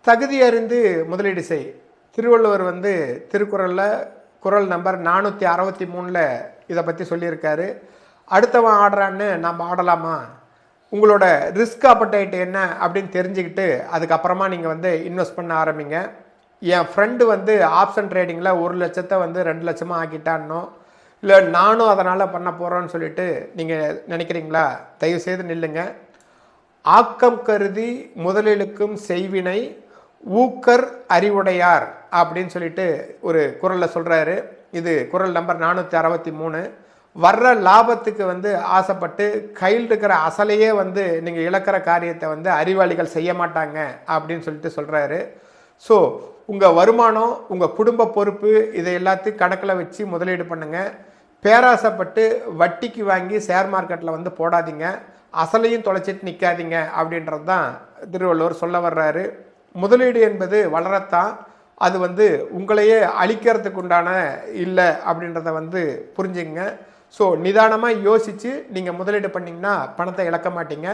தகுதி அறிந்து முதலீடு செய். திருவள்ளுவர் வந்து திருக்குறளில் குறள் நம்பர் 463ல் இதை பற்றி சொல்லியிருக்காரு. அடுத்தவன் ஆடுறான்னு நம்ம ஆடலாமா? உங்களோட ரிஸ்க் அப்படைட் என்ன அப்படின்னு தெரிஞ்சுக்கிட்டு அதுக்கப்புறமா நீங்கள் வந்து இன்வெஸ்ட் பண்ண ஆரம்பிங்க. என் ஃப்ரெண்டு வந்து ஆப்ஷன் ட்ரேடிங்கில் 1 லட்சத்தை வந்து 2 லட்சமாக ஆக்கிட்டான்னோ, இல்லை நானும் அதனால் பண்ண போகிறோன்னு சொல்லிட்டு நீங்கள் நினைக்கிறீங்களா? தயவுசெய்து நில்லுங்க. ஆக்கம் கருதி முதலிலுக்கும் செய்வினை ஊக்கர் அறிவுடையார் அப்படின்னு சொல்லிட்டு ஒரு குறளில் சொல்கிறாரு. இது குறள் நம்பர் 463. வர்ற லாபத்துக்கு வந்து ஆசைப்பட்டு கையில் இருக்கிற அசலையே வந்து நீங்கள் இழக்கிற காரியத்தை வந்து அறிவாளிகள் செய்ய மாட்டாங்க அப்படின்னு சொல்லிட்டு சொல்கிறாரு. ஸோ உங்கள் வருமானம், உங்கள் குடும்ப பொறுப்பு இதை எல்லாத்தையும் கணக்கில் வச்சு முதலீடு பண்ணுங்கள். பேராசைப்பட்டு வட்டிக்கு வாங்கி ஷேர் மார்க்கெட்டில் வந்து போடாதீங்க. அசலையும் தொலைச்சிட்டு நிற்காதீங்க அப்படின்றது தான் திருவள்ளுவர் சொல்ல வர்றாரு. முதலீடு என்பது வளரத்தான், அது வந்து உங்களையே அழிக்கிறதுக்கு உண்டான இல்லை அப்படின்றத வந்து புரிஞ்சுங்க. ஸோ நிதானமாக யோசித்து நீங்கள் முதலீடு பண்ணிங்கன்னா பணத்தை இழக்க மாட்டீங்க.